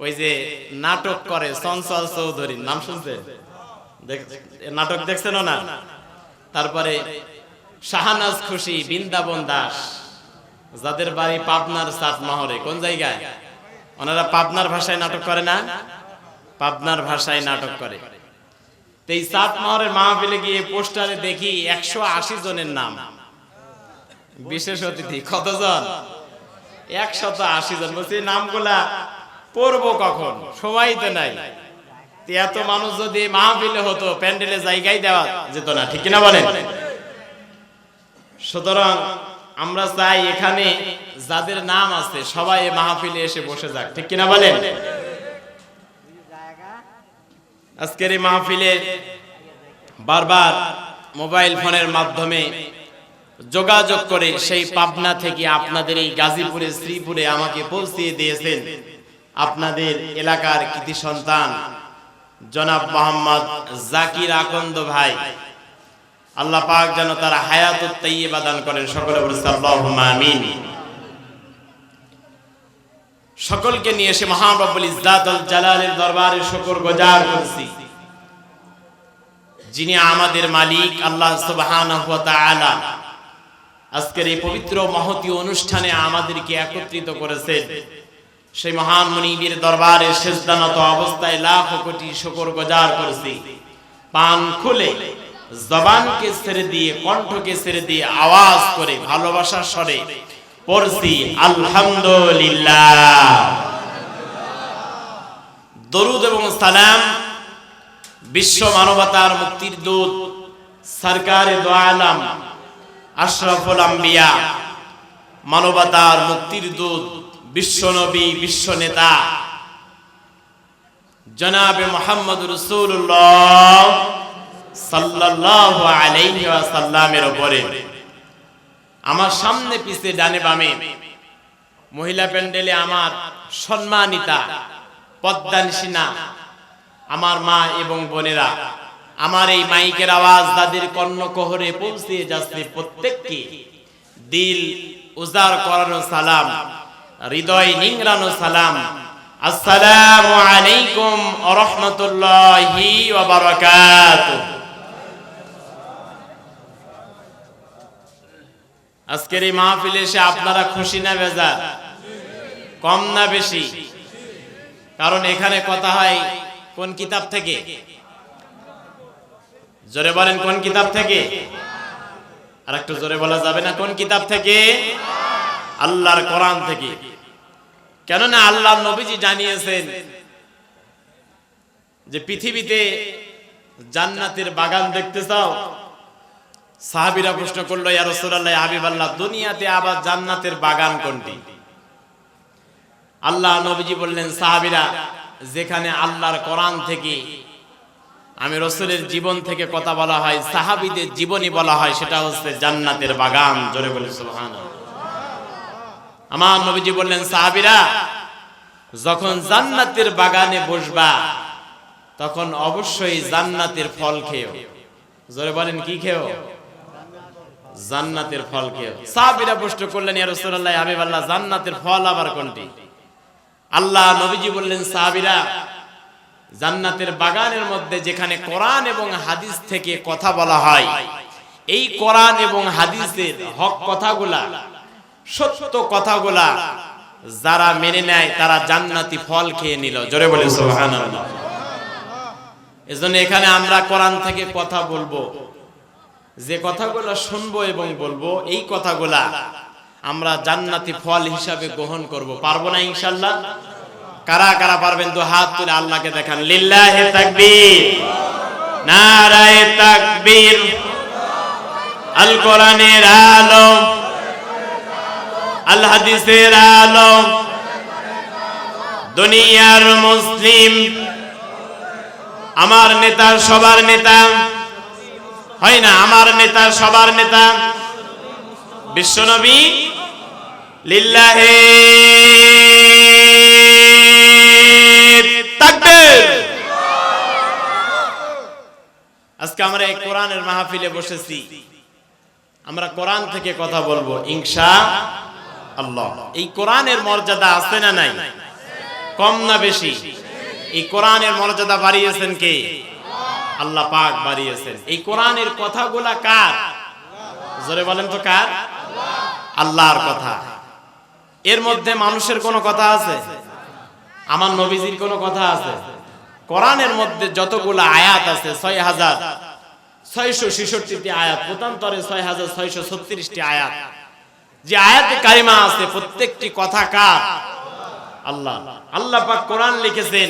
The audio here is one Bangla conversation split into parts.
ওই যে নাটক করে চঞ্চল চৌধুরী, নাম শুনছেন? নাটক দেখছেন না? তারপরে শাহনাজ খুশি, বৃন্দাবন দাস, যাদের বাড়ি পাবনার চাটমোহরে। কোন জায়গায়? ওনারা পাবনার ভাষায় নাটক করে না? পাবনার ভাষায় নাটক করে। তো এই চাটমোহরের মাহফিলে গিয়ে পোস্টারে দেখি 180 জনের নাম। বিশেষ অতিথি কতজন? 180 জন। বলছি নামগুলা পড়বো কখন, সময় তো নাই। এত মানুষ যদি মাহফিলে হতো, প্যান্ডেলে জায়গায় দেওয়া যেত না, ঠিক কিনা বলেন? সুতরাং আমরা চাই এখানে যাদের নাম আছে সবাই মাহফিলে এসে বসে যাক, ঠিক কিনা বলেন? আজকের এই মাহফিলে বারবার মোবাইল ফোনের মাধ্যমে যোগাযোগ করে সেই পাবনা থেকে আপনাদের এই গাজীপুরে, শ্রীপুরে আমাকে পৌঁছিয়ে দিয়েছেন আপনাদের এলাকার কৃতি সন্তান জনাব মোহাম্মদ জাকির আকন্দ ভাই। আল্লাহ পাক যেন তার হায়াতুত তাইয়্যিবা দান করেন, সকলে বলি আল্লাহুম্মা আমিন। সকলকে নিয়ে এসে মহান রব্বুল ইজ্জাতুল জালালের দরবারে শুকর গুজার করছি, যিনি আমাদের মালিক আল্লাহ সুবহানাহু ওয়া তাআলা আজকের এই পবিত্র মহতী অনুষ্ঠানে আমাদেরকে একত্রিত করেছেন। সেই মহান মুনিবের দরবারে সিজদানত অবস্থায় লাখ কোটি শুকর গুজার করছি। পান খুলে, জবানকে ছেড়ে দিয়ে, কণ্ঠকে ছেড়ে দিয়ে আওয়াজ করে ভালোবাসার স্বরে পড়ছি আলহামদুলিল্লাহ। দরুদ এবং সালাম বিশ্ব মানবতার মুক্তির দূত সরকারে দো আলম আশরাফুল আম্বিয়া, মানবতার মুক্তির দূত, বিশ্ব নবী, বিশ্ব নেতা জনাবে মুহাম্মদ রাসূলুল্লাহ সাল্লাল্লাহু আলাইহি ওয়াসাল্লামের উপরে আমার সামনে পিছে ডানে বামে মহিলা প্যান্ডেলে আমার সম্মানিতা পদ্মানিসিনা আমার মা এবং বোনেরা, আমার এই মাইকের আওয়াজ তাদের কর্ণকোহরে পৌঁছে যাচ্ছে, প্রত্যেককে দিল উজাড় করানো সালাম, হৃদয় নিংড়ানো সালাম। আসসালামু আলাইকুম ওয়া রাহমাতুল্লাহি ওয়া বারাকাতুহু। আজকের এই মাহফিলে এসে আপনারা খুশি না বেজার? কম না বেশি? কারণ এখানে কথা হয় কোন কিতাব থেকে? জোরে বলেন, কোন কিতাব থেকে? আর একটু জোরে বলা যাবে না? কোন কিতাব থেকে? আল্লাহর কোরআন থেকে। কেননা আল্লাহর নবীজি জানিয়েছেন যে পৃথিবীতে জান্নাতের বাগান দেখতে চাও? সাহাবীরা প্রশ্ন করলো, ইয়া রাসূলুল্লাহ, হাবিবাল্লাহ, দুনিয়াতে আবার জান্নাতের বাগান কোনটি? আল্লাহ নবীজি বললেন, সাহাবীরা, যেখানে আল্লাহর কোরআন থেকে, আমি রাসূলের জীবন থেকে কথা বলা হয়, সাহাবীদের জীবনী বলা হয়, সেটা হচ্ছে জান্নাতের বাগান। জোরে বলি সুবহানাল্লাহ। আমার নবীজি বললেন, সাহাবীরা, যখন জান্নাতের বাগানে বসবা তখন অবশ্যই জান্নাতের ফল খেও। জোরে বলেন, কি খেও? জান্নাতের ফল খেও। সাহাবীরা প্রশ্ন করলেন, ইয়া রাসূলুল্লাহ, হাবিবাল্লাহ, জান্নাতের ফল আবার কোনটি? আল্লাহ নবীজি বললেন, সাহাবীরা, জান্নাতের বাগানের মধ্যে যেখানে কোরআন এবং হাদিস থেকে কথা বলা হয়, এই কোরআন এবং হাদিসের হক কথাগুলা, সত্য কথাগুলা যারা মেনে নেয় তারা জান্নাতি ফল খেয়ে নিল। জোরে বলে সুবহানাল্লাহ। এজন্য এখানে আমরা কোরআন থেকে কথা বলবো, যে কথাগুলো শুনবো এবং বলবো, এই কথাগুলা আমরা জান্নাতি ফল হিসাবে গ্রহণ করব। পারবো না ইনশাআল্লাহ? কারা কারা পারবেন তো হাত তুলে আল্লাহকে দেখান। লিল্লাহি তাকবীর, নারায়ে তাকবীর। আল কোরআনের আলো, আল হাদিসের আলো, দুনিয়ার মুসলিম, আমার নেতা সবার নেতা, হয় না? আমার নেতা সবার নেতা বিশ্বনবী। লিল্লাহি তাকবীর। আজকে আমরা এই কোরআনের মাহফিলে বসেছি, আমরা কোরআন থেকে কথা বলবো ইনশাআল্লাহ। এই কোরআনের মর্যাদা আছে না নাই? কম না বেশি? এই কোরআনের মর্যাদা বাড়িয়েছেন কে? আল্লাহ পাক বাড়িয়েছেন। এই কোরআনের কথাগুলা কার? জোরে বলেন তো কার? আল্লাহর কথা। এর মধ্যে মানুষের কোনো কথা আছে? আমার নবীজির কোনো কথা আছে? কোরআনের মধ্যে যতগুলা আয়াত আছে ৬৬৬৬টি আয়াত, পূর্বান্তরে ৬৬৩৬টি আয়াত, যে আয়াতে কারিমা আছে প্রত্যেকটি কথা কার? আল্লাহ। আল্লাহ পাক কোরআন লিখেছেন,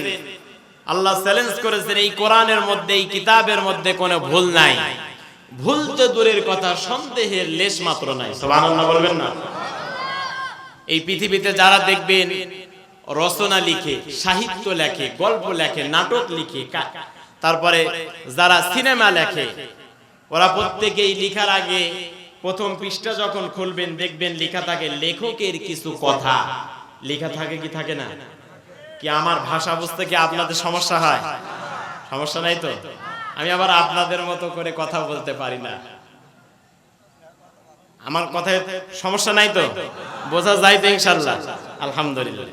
আল্লাহ চ্যালেঞ্জ করেছেন এই কোরআনের মধ্যে, এই কিতাবের মধ্যে কোনো ভুল নাই। ভুল তো দূরের কথা, সন্দেহের লেশ মাত্র নাই। সুবহানাল্লাহ বলবেন না? এই পৃথিবীতে যারা দেখবেন রচনা লিখে, সাহিত্য লেখে, গল্প লেখে, নাটক লিখে, তারপরে যারা সিনেমা লেখে, ওরা প্রত্যেকেই লিখার আগে প্রথম পৃষ্ঠা যখন খুলবেন দেখবেন লেখা থাকে লেখকের কিছু কথা। লেখা থাকে কি থাকে না? কি আমার ভাষা বুঝতে কি আপনাদের সমস্যা হয়? সমস্যা নাই তো? আমি আবার আপনাদের মতো করে কথা বলতে পারি না। আমার কথায় সমস্যা নাই তো? বোঝা যায় তো ইনশাআল্লাহ? আলহামদুলিল্লাহ।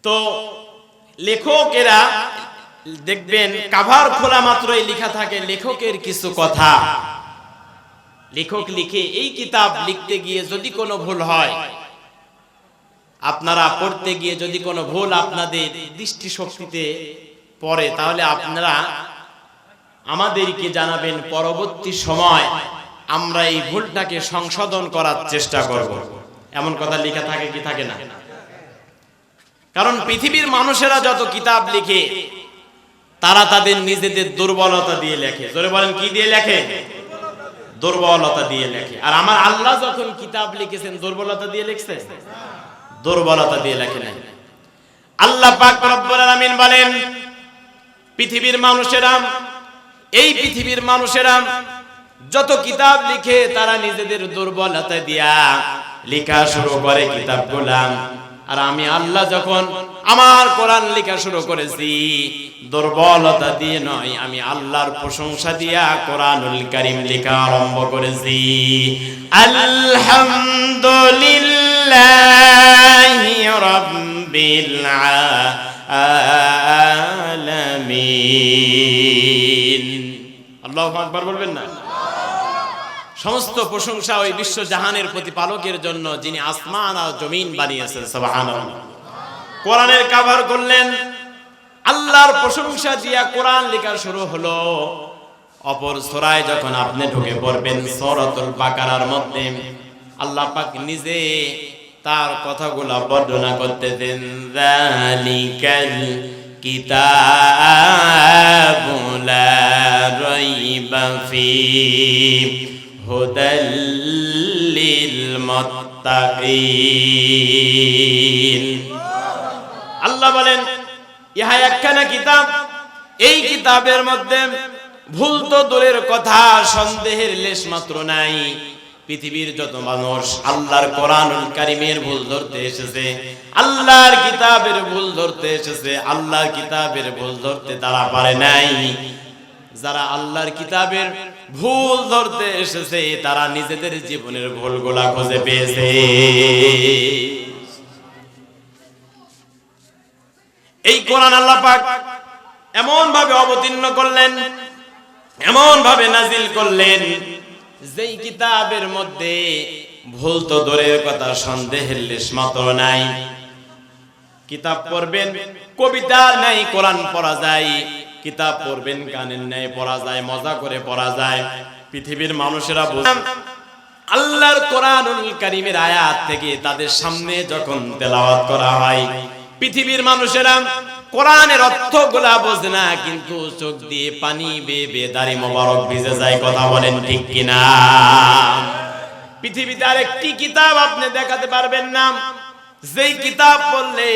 তো লেখকেরা দেখবেন কভার খোলা মাত্রই লেখা থাকে লেখকের কিছু কথা। লেখক লিখে এই কিতাব লিখতে গিয়ে যদি কোনো ভুল হয়, আপনারা পড়তে গিয়ে যদি কোনো ভুল আপনাদের দৃষ্টিশক্তিতে পড়ে, তাহলে আপনারা আমাদেরকে জানাবেন। পরবর্তী সময় আমরা এই ভুলটাকে সংশোধন করার চেষ্টা করব। এমন কথা লেখা থাকে কি থাকে না? কারণ পৃথিবীর মানুষেরা যত কিতাব লিখে তারা তাদের নিজেদের দুর্বলতা দিয়ে লেখে। জোরে বলেন কি দিয়ে লেখে? দুর্বলতা দিয়ে লেখে। আর আমার আল্লাহ যখন কিতাব লিখেছেন দুর্বলতা দিয়ে লিখছে? দুর্বলতা দিয়ে লেখে নাই। আল্লাহ পাক রব্বুল আলামিন বলেন, পৃথিবীর মানুষেরা, এই পৃথিবীর মানুষেরা যত কিতাব লিখে তারা নিজেদের দুর্বলতা দিয়া লেখা শুরু করে কিতাবগুলা। আর আমি আল্লাহ যখন আমার কোরআন লেখা শুরু করেছি দুর্বলতা দিয়ে নয়, আমি আল্লাহর প্রশংসা দিয়া কোরআনুল কারীম লেখা আরম্ভ করেছি। আলহামদুলিল্লাহি রাব্বিল আলামিন। আল্লাহু আকবার বলবেন না? সমস্ত প্রশংসা ওই বিশ্ব জাহানের প্রতিপালকের জন্য, যিনি আসমান আর জমিন বানিয়েছেন। সুবহানাল্লাহ। কোরআনের কভার করলেন, আল্লাহর প্রশংসা দিয়া কোরআন লেখা শুরু হলো। অপর সূরায় যখন আপনি ঢুকে পড়বেন সূরাতুল বাকারার মধ্যে, আল্লাহ পাক নিজে তার কথাগুলো বর্ণনা করতেছেন। যালিকাল কিতাবু লা রাইবা ফীহি হুদাল লিল মুত্তাকিন। আল্লাহ বলেন ইহা একখানা কিতাব, এই কিতাবের মধ্যে ভুল তো দূরের কথা, সন্দেহের লেশ মাত্র নাই। পৃথিবীর যত মানুষ আল্লাহর কোরআনুল কারীমের ভুল ধরতে এসেছে, আল্লাহর কিতাবের ভুল ধরতে এসেছে, আল্লাহর কিতাবের ভুল ধরতে তারা পারে নাই। যারা আল্লাহর কিতাবের ভুল ধরতে এসেছে তারা নিজেদের জীবনের ভুলগুলা খুঁজে পেয়েছে। এই কোরআন আল্লাহ পাক এমন ভাবে অবতীর্ণ করলেন, এমন ভাবে নাজিল করলেন, যেই কিতাবের মধ্যে ভুল তো দূরের কথা, সন্দেহের লেশ মাত্র নাই। কিতাব পড়বেন কবিতা নাই কোরআন পড়া যায়, কিতাব পড়বেন গানের ন্যায় পড়া যায়, মজা করে পড়া যায়। পৃথিবীর মানুষেরা আল্লাহর কোরআনুল কারীমের আয়াত থেকে তাদের সামনে যখন তেলাওয়াত করা হয়, পৃথিবীর মানুষেরা কোরআনের অর্থগুলা বোঝে না, কিন্তু চোখ দিয়ে পানি বেয়ে বেয়ে দাড়ি মোবারক ভিজে যায়। কথা বলেন ঠিক কিনা? পৃথিবীতে আরেকটি কিতাব আপনি দেখাতে পারবেন না যেই কিতাব পড়লে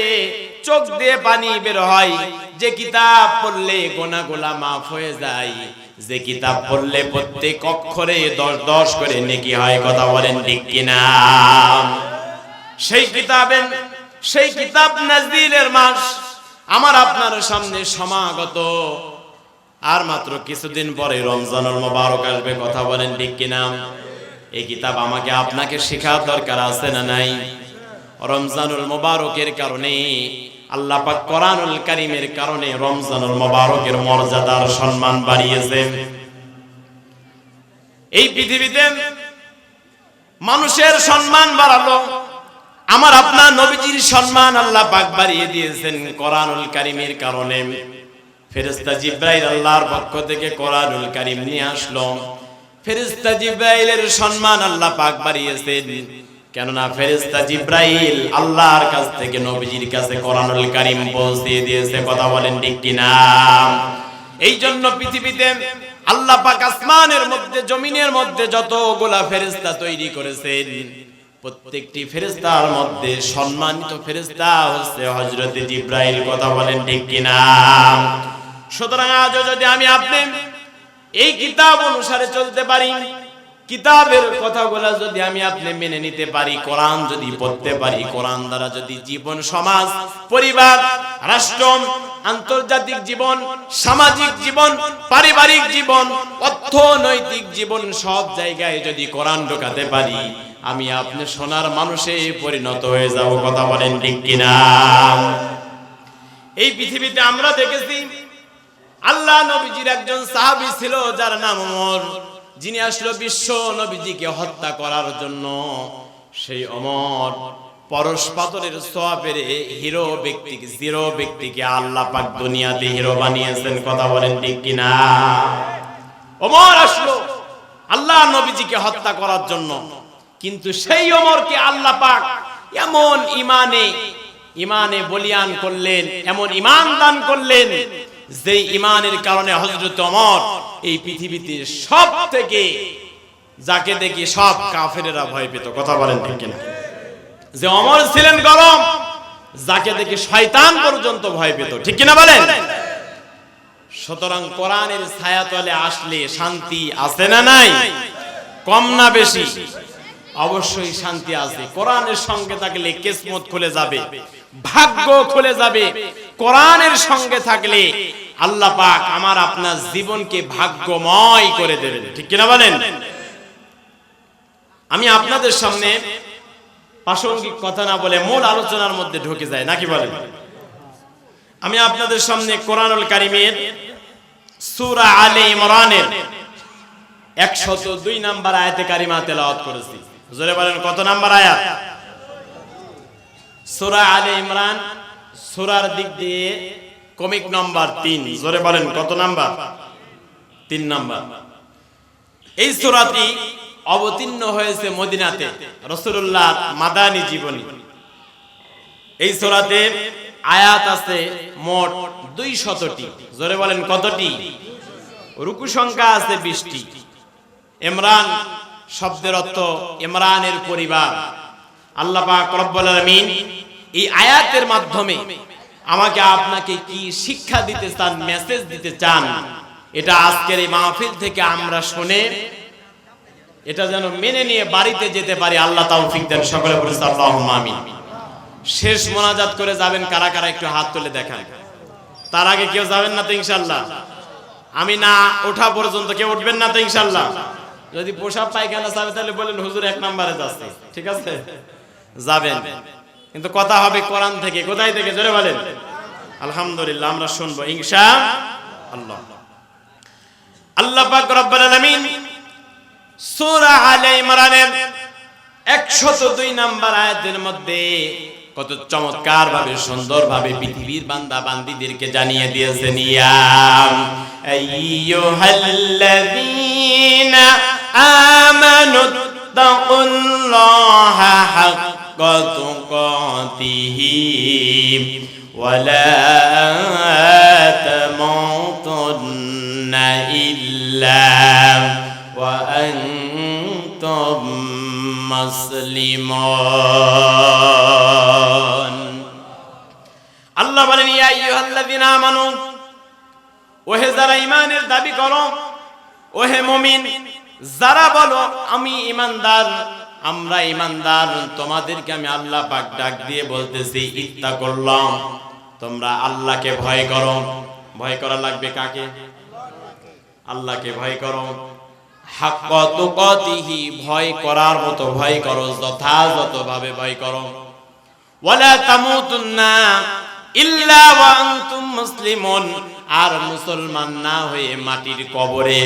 চোখ দিয়ে পানি বের হয়, যে কিতাব পড়লে গুনাহগুলা মাফ হয়ে যায়, যে কিতাব পড়লে প্রত্যেক অক্ষরে 10 করে নেকি হয়। কথা বলেন ঠিক কিনা? সেই কিতাব নাজিলের মাস আমার আপনার সামনে সমাগত। আর মাত্র কিছুদিন পরে রমজানুল মুবারক আসবে। কথা বলেন ঠিক কিনা? এই কিতাব আমাকে আপনাকে শেখার দরকার আছে না নাই? রমজানুল মুবারকের কারণে, আল্লাহ পাক কোরআনুল কারীমের কারণে রমজানুল মুবারকের মর্যাদার সম্মান বাড়িয়েছেন। এই পৃথিবীতে মানুষের সম্মান বাড়ালো, আমার আপনার নবীজির সম্মান আল্লাহ পাক বাড়িয়ে দিয়েছেন কোরআনুল কারীমের কারণে। ফেরেশতা জিবরাইল আল্লাহর পক্ষ থেকে কোরআনুল কারীম নিয়ে আসলো। ফেরেশতা জিবরাইলের সম্মান আল্লাহ পাক বাড়িয়েছেন, কেননা ফেরেশতা জিবরাইল আল্লাহর কাছ থেকে নবীজির কাছে কোরআনুল কারীম পৌঁছে দিয়েছে। কথা বলেন ঠিক কিনা? এই জন্য পৃথিবীতে আল্লাহ পাক আসমানের মধ্যে, জমিনের মধ্যে যতগুলা ফেরেশতা তৈরি করেছেন, প্রত্যেকটি ফেরেশতার মধ্যে সম্মানিত ফেরেশতা হচ্ছে হযরত জিবরাইল। কথা বলেন ঠিক কিনা? সুতরাং আজও যদি আমি আপনি এই কিতাব অনুসারে চলতে পারি, কিতাবের কথাগুলো যদি আমি আপনি মেনে নিতে পারি, কোরআন যদি পড়তে পারি, কোরআন দ্বারা যদি জীবন, সমাজ, পরিবার, রাষ্ট্র, আন্তর্জাতিক জীবন, সামাজিক জীবন, পারিবারিক জীবন, অর্থনৈতিক জীবন, সব জায়গায় যদি কোরআন ঢোকাতে পারি, আমি আপনি সোনার মানুষে পরিণত হয়ে যাব। কথা বলেন ঠিক কিনা? এই পৃথিবীতে আমরা দেখেছি আল্লাহ নবীজির একজন সাহাবী ছিল যার নাম ওমর, যিনি আসলো বিশ্ব নবীজিকে হত্যা করার জন্য। সেই ওমর পরশ পাথরের সোয়াবের হিরো ব্যক্তিকে, জিরো ব্যক্তিকে আল্লাহ পাক দুনিয়াতে হিরো বানিয়েছেন। কথা বলেন ঠিক কিনা? ওমর আসলো আল্লাহ নবীজিকে হত্যা করার জন্য, কিন্তু সেই ওমরকে আল্লাহ পাক এমন ইমানে বলিয়ান করলেন, এমন ঈমান দান করলেন, যেই ঈমানের কারণে হযরত ওমর এই পৃথিবীতে সব থেকে, যাকে দেখি সব কাফেরেরা ভয় পেত। কথা বলেন ঠিক কিনা? যে ওমর ছিলেন গরম, যাকে দেখি শয়তান পর্যন্ত ভয় পেত। ঠিক কিনা বলেন? সুতরাং কোরআনের ছায়াতলে আসলে শান্তি আছে না নাই? কম না বেশি? অবশ্যই শান্তি আছে। কোরআনের সঙ্গে থাকলে কিসমত খুলে যাবে, ভাগ্য খুলে যাবে। কোরআনের সঙ্গে থাকলে আল্লাহ পাক আমার আপনার জীবনকে ভাগ্যময় করে দেবেন। ঠিক কিনা বলেন? আমি আপনাদের সামনে প্রাসঙ্গিক কথা না বলে মূল আলোচনার মধ্যে ঢুকে যায়, নাকি বলেন? আমি আপনাদের সামনে কোরআনুল কারীমের সূরা আলে ইমরানের 102 নম্বর আয়াতে কারিমা তেলাওয়াত করেছি। জোরে বলেন কত নাম্বার আয়াত? সূরা আলে ইমরান সূরার দিক দিয়ে কমিক নাম্বার 3। জোরে বলেন কত নাম্বার? 3 নাম্বার। এই সূরাটি অবতীর্ণ হয়েছে মদিনাতে, রাসূলুল্লাহ মাদানী জীবনী। এই সূরাতে আয়াত আছে মোট 200টি। জোরে বলেন কতটি? রুকু সংখ্যা আছে 20টি। ইমরান শব্দের অর্থ ইমরানের পরিবার। আল্লাহ পাক রব্বুল আলামিন এই আয়াতের মাধ্যমে আমাকে আপনাকে কি শিক্ষা দিতে চান, মেসেজ দিতে চান, এটা আজকের এই মাহফিল থেকে আমরা শুনে এটা যেন মেনে নিয়ে বাড়িতে যেতে পারি। আল্লাহ তৌফিক দেন। সকলে বলেন আল্লাহুম্মা আমিন। শেষ মোনাজাত করে যাবেন কারা কারা একটু হাত তুলে দেখান। তার আগে কেউ যাবেন না তো ইনশাআল্লাহ? আমি না ওঠা পর্যন্ত কেউ উঠবেন না তো ইনশাআল্লাহ? যদি পোশাক পায়খানা যাবে তাহলে বলেন হুজুর 1 নম্বরে যাচ্ছে, ঠিক আছে? যাবেন, কিন্তু কথা হবে কোরআন থেকে। কোথায় থেকে? জোরে বলেন। আলহামদুলিল্লাহ, আমরা শুনবো ইনশাআল্লাহ। আল্লাহ পাক রব্বুল আলামিন সূরা আলে ইমরানের 102 নম্বর আয়াতের মধ্যে কত চমৎকার ভাবে, সুন্দর ভাবে পৃথিবীর বান্দা বান্দীদেরকে জানিয়ে দিয়েছেন, ইয়া আইয়ুহাল্লাযীনা আমানু তাকুল্লাহা হাক্কা তুকাতিহি ওয়া লা তামুতুন্না ইল্লা ওয়া আনতুম মুসলিমুন। আল্লাহ বলেন, ইয়া আইয়ুহাল্লাযীনা আমানু, ওহে যারা ঈমানের দাবি করো, ওহে মুমিন যারা বলো আমি ঈমানদার, আমরা ঈমানদার, তোমাদেরকে আমি আল্লাহ পাক ডাক দিয়ে বলতেছি, ইত্তাকুল্লাহ, তোমরা আল্লাহকে ভয় করো। ভয় করা লাগবে কাকে? আল্লাহকে ভয় করো। হাক্কা তুকাতিহি, ভয় করার মতো ভয় করো, যথাযথভাবে ভয় করো। ওয়ালা তামুতুন্না ইল্লা ওয়া আনতুম মুসলিমুন, আর মুসলমান না হয়ে মাটির কবরে